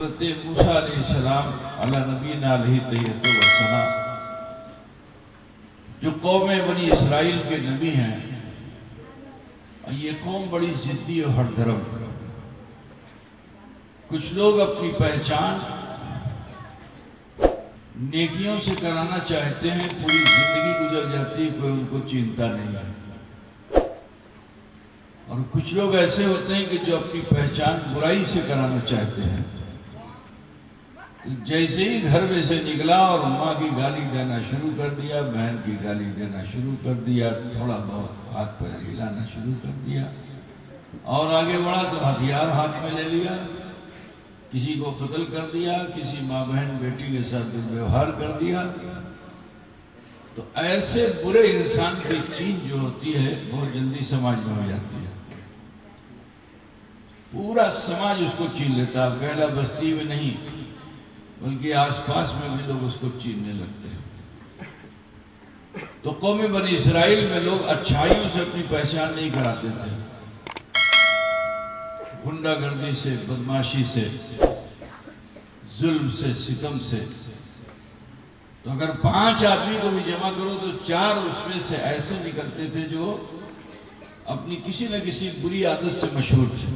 हज़रत मूसा अलैहिस्सलाम अला नबीना अलैहि तहिय्यतु व सना जो कौम बनी इसराइल के नबी हैं, ये कौम बड़ी जिद्दी और हरधर्म। कुछ लोग अपनी पहचान नेकियों से कराना चाहते हैं, पूरी जिंदगी गुजर जाती है, कोई उनको चिंता नहीं है। और कुछ लोग ऐसे होते हैं कि जो अपनी पहचान बुराई से कराना चाहते हैं। तो जैसे ही घर में से निकला और माँ की गाली देना शुरू कर दिया, बहन की गाली देना शुरू कर दिया, थोड़ा बहुत हाथ पैर हिलाना शुरू कर दिया और आगे बढ़ा तो हथियार हाथ में ले लिया, किसी को कत्ल कर दिया, किसी माँ बहन बेटी के साथ दुर्व्यवहार कर दिया। तो ऐसे बुरे इंसान की चीज जो होती है बहुत जल्दी समाज में हो जाती है। पूरा समाज उसको चीन लेता है, अकेला बस्ती में नहीं बल्कि आसपास में भी लोग उसको चीनने लगते हैं। तो कौम बनी इसराइल में लोग अच्छाइयों से अपनी पहचान नहीं कराते थे, गुंडागर्दी से, बदमाशी से, जुल्म से, सितम से। तो अगर 5 आदमी को भी जमा करो तो 4 उसमें से ऐसे निकलते थे जो अपनी किसी न किसी बुरी आदत से मशहूर थे।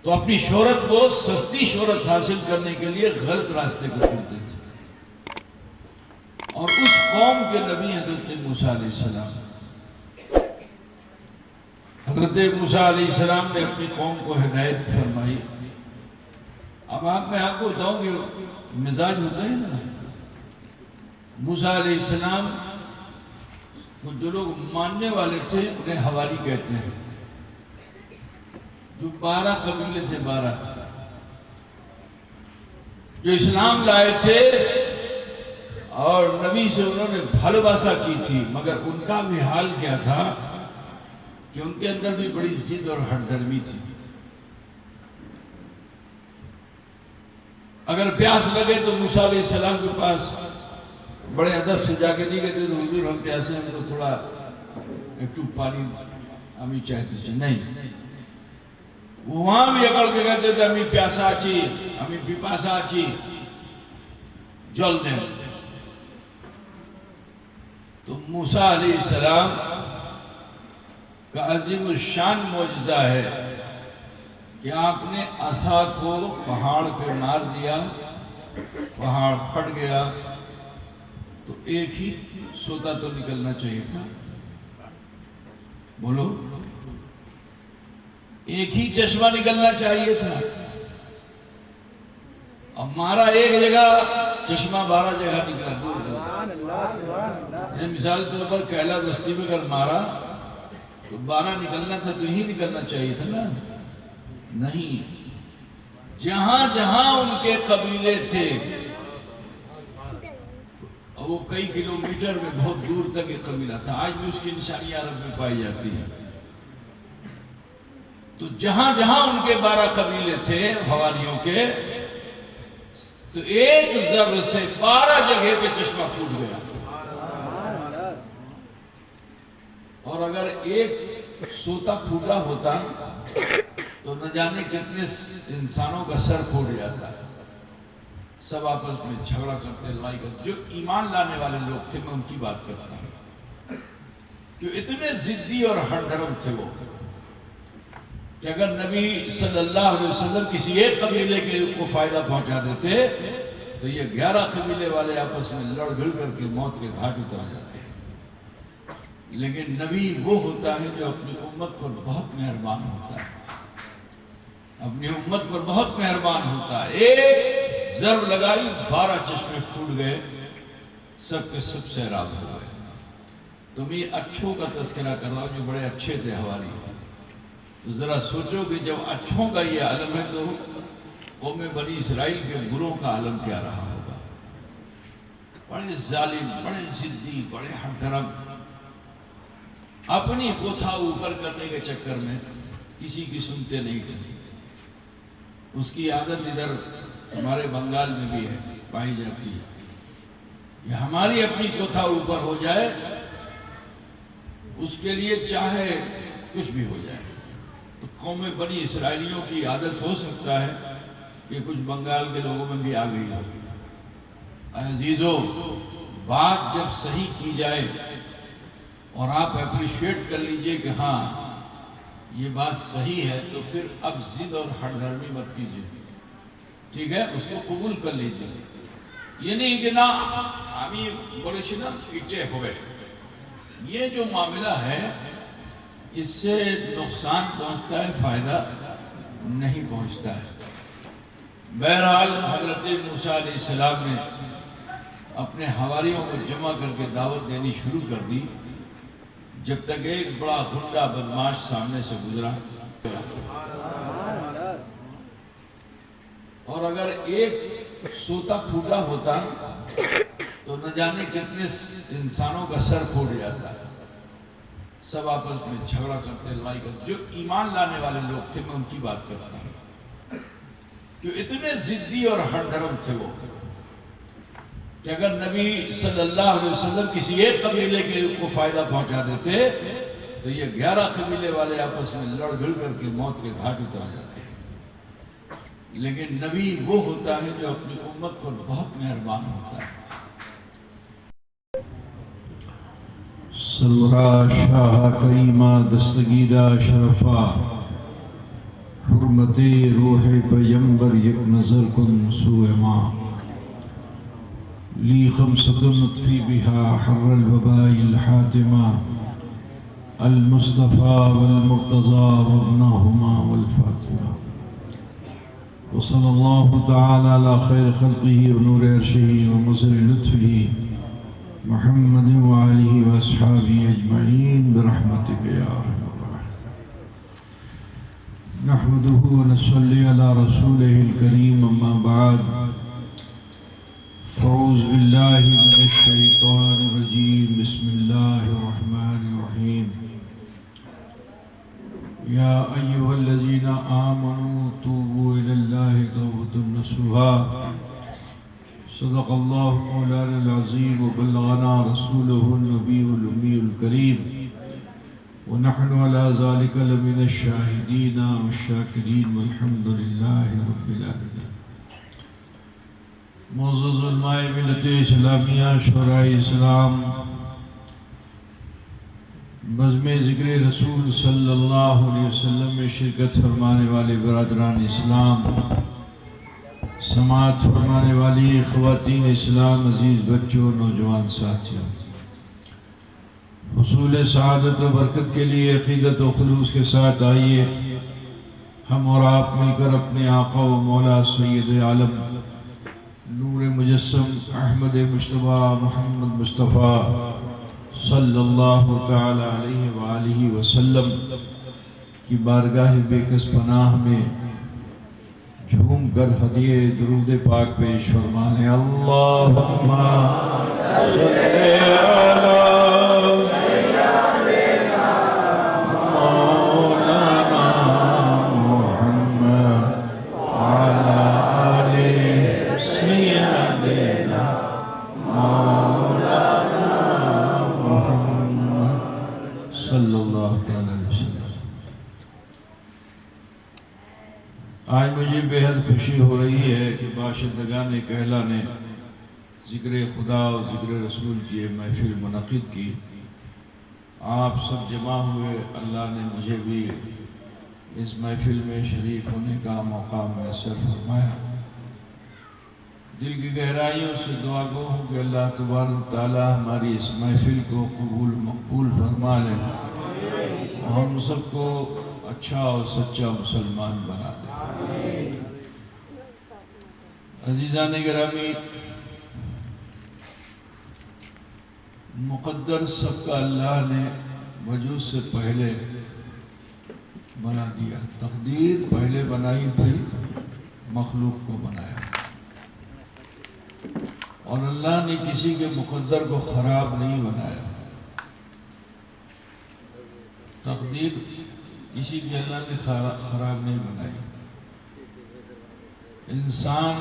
तो अपनी शोहरत को, सस्ती शोहरत हासिल करने के लिए गलत रास्ते को चुनते थे। और उस कौम के नबी हज़रत मूसा अलैहिस्सलाम, हज़रत मूसा अलैहिस्सलाम ने अपनी कौम को हिदायत फरमाई। अब मैं आपको बताऊं कि मिजाज होता है ना, मूसा अलैहिस्सलाम को जो लोग मानने वाले थे उन्हें हवारी कहते हैं। जो 12 कबीले थे, 12 जो इस्लाम लाए थे और नबी से उन्होंने भालोबासा की थी, मगर उनका भी हाल क्या था कि उनके अंदर भी बड़ी जिद और हठधर्मी थी। अगर प्यास लगे तो मूसा अलैहिस्सलाम के पास बड़े अदब से जाके नहीं कहते तो हुजूर हम प्यासे, हमको थोड़ा एक टूप पानी हमें चाहते थे, नहीं, वहां भी अकड़ के कहते थे हमें प्यासा आची, हमें पिपासा आची, जल दे। तो मूसा अलैहिस्सलाम का अजीम शान मौजज़ा है कि आपने असा को पहाड़ पे मार दिया, पहाड़ फट गया, तो एक ही सोता तो निकलना चाहिए था, बोलो, एक ही चश्मा निकलना चाहिए था। अब मारा एक जगह, चश्मा 12 जगह निकला, दूर। मिसाल के तौर पर कैला बस्ती में अगर मारा तो 12 निकलना था, तो यही निकलना चाहिए था ना, नहीं। जहां जहां उनके कबीले थे और वो कई किलोमीटर में बहुत दूर तक एक कबीला था, आज भी उसकी निशानियां अरब में पाई जाती है। तो जहां जहां उनके 12 कबीले थे हवारियों के, तो एक जब से 12 जगह पे चश्मा फूट गया। और अगर एक सोता फूटा होता तो न जाने कितने इंसानों का सर फूट जाता। सब आपस में झगड़ा करते, लड़ाई करते। जो ईमान लाने वाले लोग थे, मैं उनकी बात करता हूं कि इतने जिद्दी और हरधर्म थे वो कि अगर नबी सल्लल्लाहु अलैहि वसल्लम किसी एक कबीले के को फायदा पहुंचा देते तो ये 11 कबीले वाले आपस में लड़ भिड़ करके मौत के घाट उतर जाते। लेकिन नबी वो होता है जो अपनी उम्मत पर बहुत मेहरबान होता है, अपनी उम्मत पर बहुत मेहरबान होता है। एक जर्ब लगाई, 12 चश्मे फूट गए, सबके सब सैराब हो गए। तुम ये अच्छों का तस्करा कर रहा हो जो बड़े अच्छे थे हवारी। तो जरा सोचो कि जब अच्छों का ये आलम है तो कौम बनी इसराइल के बुरों का आलम क्या रहा होगा। बड़े जालिम, बड़े जिद्दी, बड़े हरधर्म, अपनी कोठा ऊपर करने के चक्कर में किसी की सुनते नहीं थे। उसकी आदत इधर हमारे बंगाल में भी है, पाई जाती है कि हमारी अपनी कोठा ऊपर हो जाए, उसके लिए चाहे कुछ भी हो जाए। तो कौम बनी इसराइलियों की आदत हो सकता है कि कुछ बंगाल के लोगों में भी आ गई हो। अजीजों, बात जब सही की जाए और आप अप्रिशिएट कर लीजिए कि हाँ ये बात सही है, तो फिर अब जिद और हठधर्मी मत कीजिए, ठीक है, उसको कबूल कर लीजिए। ये नहीं कि ना आमी बोले ना इच्छे हो गए, ये जो मामला है इससे नुकसान पहुंचता है, फायदा नहीं पहुंचता है। बहरहाल हजरत मूसा अलैहिस्सलाम ने अपने हवारियों को जमा करके दावत देनी शुरू कर दी, जब तक एक बड़ा गुंडा बदमाश सामने से गुजरा। और अगर एक सोता फूटा होता तो न जाने कितने इंसानों का सर फूट जाता। सब आपस में झगड़ा करते, लड़ाई करते। जो ईमान लाने वाले लोग थे, मैं उनकी बात कर रहा हूं कि इतने जिद्दी और हठधर्म थे वो कि अगर नबी सल्लल्लाहु अलैहि वसल्लम किसी एक कबीले के को फायदा पहुंचा देते तो ये 11 कबीले वाले आपस में लड़ भिड़ करके मौत के घाट उतर जाते। लेकिन नबी वो होता है जो अपनी उम्मत पर बहुत मेहरबान होता है। सलवरा शाह करीमा दस्तगीरा शरफा हुर्मते रूह पैगंबर यक नजर कुन सुएमा ली खमसतुन नतफी बिहा हर्रल वबाइल हातिमा अल मुस्तफ़ा वल मुर्तज़ा वब्नहुमा वल फातिमा व सल्लल्लाहु तआला अला खैर खल्क़िही व नूर अर्शिही व मज़हर लुत्फ़िही मुहम्मद व आलिहि व अस्हाबिही अजमईन बिरहमतिक या अरहमर राहिमीन। नहमदुहु व नसल्ली अला रसूलिहिल करीम, अम्मा बाद, फ़ऊज़ु बिल्लाहि मिनश शैतानिर रजीम, बिस्मिल्लाहिर रहमानिर रहीम। या अय्युहल्लज़ीना आमनू तूबू इलल्लाहि तौबतन नसूहा। सदक़ल्लाहु मौलाना अज़ीम व बल्लगना रसूलुहुन नबीयुल उम्मीयुल करीम व नहनु अला ज़ालिका लमिनश शाहिदीन वश्शाकिरीन वल्हम्दुलिल्लाहि रब्बिल आलमीन। मुअज़्ज़ज़ उलमाए मिल्लत इस्लामिया, शुराए इस्लाम, बज़्म ज़िक्र रसूल सल्लल्लाहु अलैहि वसल्लम में शिरकत फरमाने वाले बरादरान इस्लाम, समाअत फरमाने वाली ख़वातीन इस्लाम, अज़ीज़ बच्चों, नौजवान साथियों, हुसूल सआदत व बरकत के लिए अक़ीदत व खुलूस के साथ आइए हम और आप मिलकर अपने आका व मौला सय्यद आलम नूर मुजस्सम अहमद मुश्तबा मोहम्मद मुस्तफ़ा सल्लल्लाहु तआला अलैहि व आलिहि वसल्लम की बारगाह बेकस पनाह में झूम कर हदिये दुरूद पाक पेश फरमाने। अल्लाहुम्मा सल्ली अला मौलाना मुहम्मद अला आले सय्यदिना मौलाना मुहम्मद सल्लल्लाहु अलैहि वसल्लम। आज मुझे बेहद खुशी हो रही है कि बाशिंदगान कहला ने ज़िक्र खुदा और ज़िक्र रसूल की ये महफिल मुनक़िद की। आप सब जमा हुए, अल्लाह ने मुझे भी इस महफिल में शरीक होने का मौका मैसर फरमाया। दिल की गहराइयों से दुआ गो हूँ कि अल्लाह तबारक ताला हमारी इस महफिल को कबूल मकबूल फरमा ले, हम सबको अच्छा और सच्चा मुसलमान बना दे। अजीज़ान गिरामी, मुक़द्दर सबका अल्लाह ने वजूद से पहले बना दिया। तकदीर पहले बनाई, फिर मखलूक को बनाया। और अल्लाह ने किसी के मुक़द्दर को ख़राब नहीं बनाया। तकदीर किसी की अल्लाह ने ख़राब नहीं बनाई। इंसान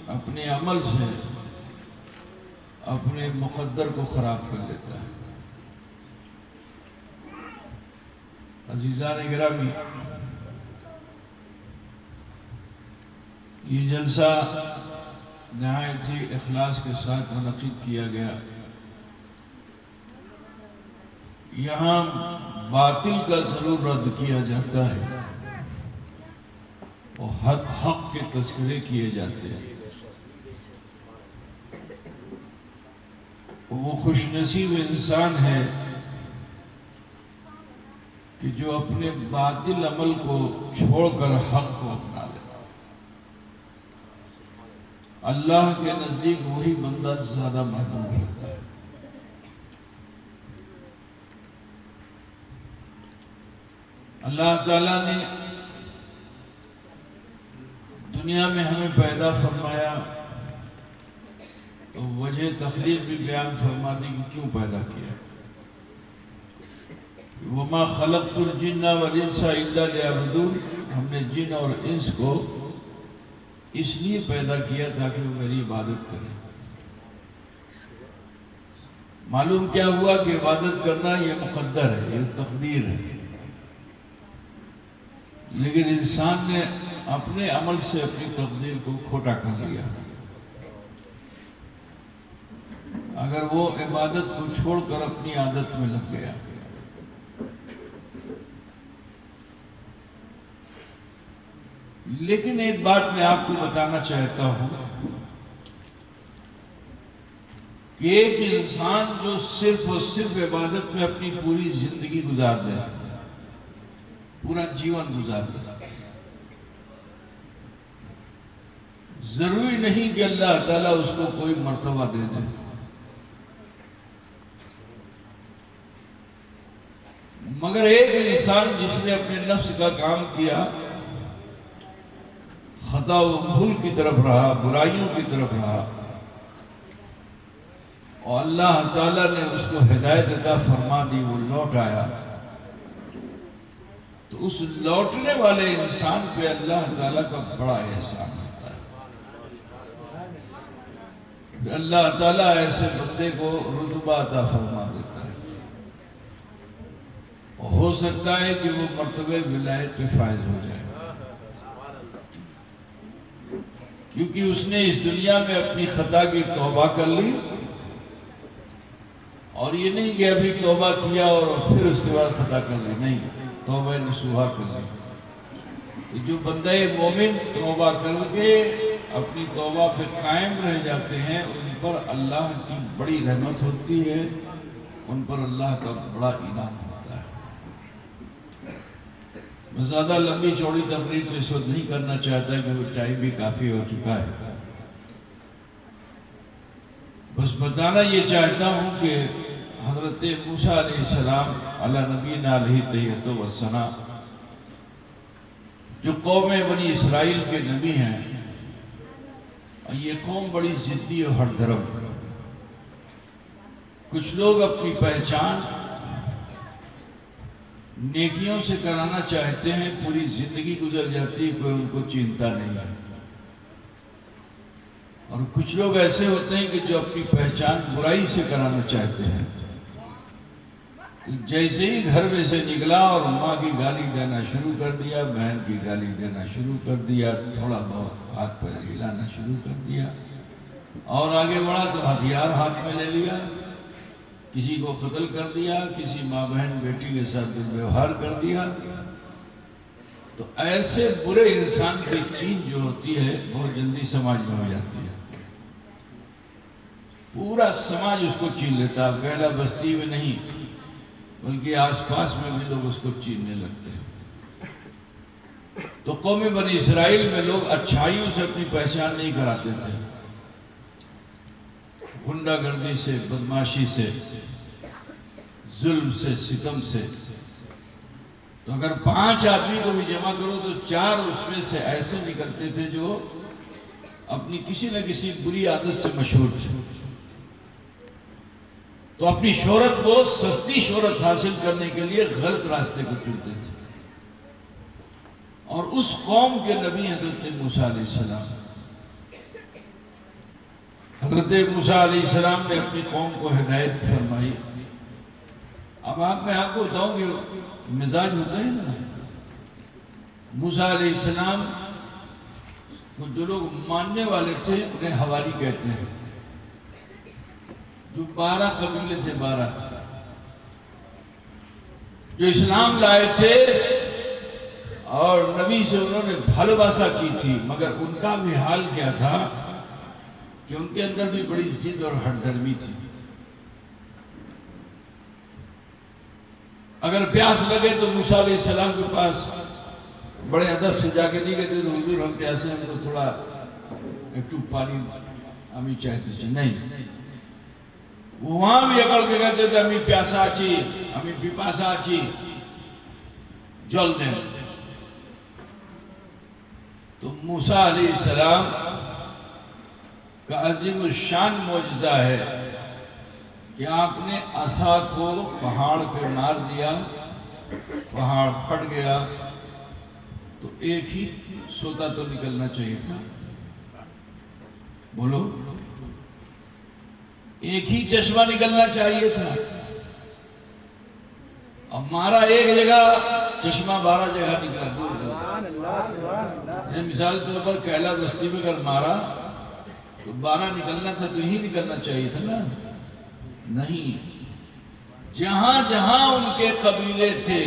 अपने अमल से अपने मुक़द्दर को ख़राब कर लेता है। अज़ीज़ान गिरामी, ये जलसा नहायत ही इखलास के साथ मुनक़िद किया गया। यहाँ बातिल का ज़रूर रद्द किया जाता है और हक के तस्करे किए जाते हैं। वो खुशनसीब इंसान है कि जो अपने बातिल अमल को छोड़कर हक को अपना ले। अल्लाह के नजदीक वही बंदा ज्यादा महबूब होता है। अल्लाह ताला ने दुनिया में हमें पैदा फरमाया तो वजह तखलीक भी बयान फरमा दी कि क्यों पैदा किया। वमा खलक़तुल जिन्ना वल इंसा इल्ला लियअबुदून, हमने जिन और इंस को इसलिए पैदा किया ताकि वो मेरी इबादत करें। मालूम क्या हुआ कि इबादत करना ये मुक़द्दर है, ये तकदीर है, लेकिन इंसान ने अपने अमल से अपनी तकदीर को खोटा कर लिया। अगर वो इबादत को छोड़कर अपनी आदत में लग गया। लेकिन एक बात मैं आपको बताना चाहता हूं कि एक इंसान जो सिर्फ और सिर्फ इबादत में अपनी पूरी जिंदगी गुजार दे, पूरा जीवन गुजार दे, जरूरी नहीं कि अल्लाह ताला उसको कोई मर्तबा दे दे। मगर एक इंसान जिसने अपने नफ्स का काम किया, खता व भूल की तरफ रहा, बुराइयों की तरफ रहा, और अल्लाह ताला ने उसको हिदायत अता फरमा दी, वो लौट आया, तो उस लौटने वाले इंसान पे अल्लाह ताला का बड़ा एहसान होता है। अल्लाह ताला ऐसे बंदे को रुतबा अता फरमा देता है, और हो सकता है कि वो मर्तबे विलायत पे फायज हो जाए, क्योंकि उसने इस दुनिया में अपनी खता की तौबा कर ली। और ये नहीं कि अभी तौबा किया और फिर उसके बाद खता कर ली, नहीं, तौबा नसूहा कर ली। जो बंदा मोमिन तौबा करके अपनी तौबा पे कायम रह जाते हैं, उन पर अल्लाह की बड़ी रहमत होती है, उन पर अल्लाह का बड़ा इनाम होता है। मैं ज़्यादा लंबी चौड़ी तकरीर तो इस वक्त नहीं करना चाहता क्योंकि टाइम भी काफ़ी हो चुका है। बस बताना ये चाहता हूँ कि हज़रत मूसा अलैहिस्सलाम अला नबीना अलैहि तहिय्यतु वस्सना, जो कौम बनी इसराइल के नबी हैं, ये कौम बड़ी ज़िद्दी और हरधर्म। कुछ लोग अपनी पहचान नेकियों से कराना चाहते हैं, पूरी जिंदगी गुजर जाती है, कोई उनको चिंता नहीं है। और कुछ लोग ऐसे होते हैं कि जो अपनी पहचान बुराई से कराना चाहते हैं। तो जैसे ही घर में से निकला और माँ की गाली देना शुरू कर दिया, बहन की गाली देना शुरू कर दिया, थोड़ा बहुत हाथ पैर हिलाना शुरू कर दिया, और आगे बढ़ा तो हथियार हाथ में ले लिया, किसी को कत्ल कर दिया, किसी माँ बहन बेटी के साथ दुर्व्यवहार कर दिया। तो ऐसे बुरे इंसान की चीज जो होती है बहुत जल्दी समाज में हो जाती है, पूरा समाज उसको चीन लेता है। अकेला बस्ती में नहीं बल्कि आसपास में भी लोग उसको चीनने लगते हैं। तो कौम बनी इसराइल में लोग अच्छाइयों से अपनी पहचान नहीं कराते थे, गुंडागर्दी से, बदमाशी से, जुल्म से, सितम से। तो अगर 5 आदमी को भी जमा करो तो 4 उसमें से ऐसे निकलते थे जो अपनी किसी न किसी बुरी आदत से मशहूर थे। तो अपनी शोहरत को, सस्ती शोहरत हासिल करने के लिए गलत रास्ते को चुनते थे। और उस कौम के नबी हज़रत मूसा अलैहिस्सलाम, हज़रत मूसा अलैहिस्सलाम ने अपनी कौम को हिदायत फरमाई। अब मैं आपको बताऊं कि मिजाज होता है ना, मूसा अलैहिस्सलाम वो जो लोग मानने वाले थे उन्हें हवारी कहते हैं। जो 12 कबीले थे, 12 जो इस्लाम लाए थे और नबी से उन्होंने भालोबासा की थी, मगर उनका भी हाल क्या था कि उनके अंदर भी बड़ी जिद और हठधर्मी थी। अगर प्यास लगे तो मूसा अलैहिस्सलाम के पास बड़े अदब से जाके नहीं कहते तो हुजूर हम प्यासे, हमको थोड़ा एक टूप पानी हमें चाहते नहीं, वो वहां भी अकड़ के कहते थे हमें प्यासा आची, हमें पिपासा आची, जल दे। तो मूसा अलैहिस्सलाम का अजीम शान मौजज़ा है कि आपने असा को पहाड़ पे मार दिया, पहाड़ फट गया, तो एक ही सोता तो निकलना चाहिए था। बोलो, एक ही चश्मा निकलना चाहिए था। अब मारा एक जगह, चश्मा 12 जगह निकला, दूर। मिसाल के तौर पर कैला बस्ती में अगर मारा तो 12 निकलना था, तो यही निकलना चाहिए था ना, नहीं। जहां जहां उनके कबीले थे,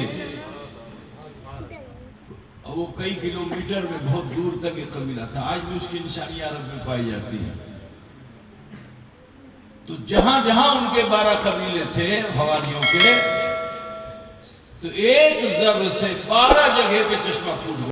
वो कई किलोमीटर में बहुत दूर तक एक कबीला था, आज भी उसकी निशानी अरब में पाई जाती है। तो जहां जहां उनके 12 कबीले थे हवानियों के, तो एक जब से 12 जगह पे चश्मा फूट गया।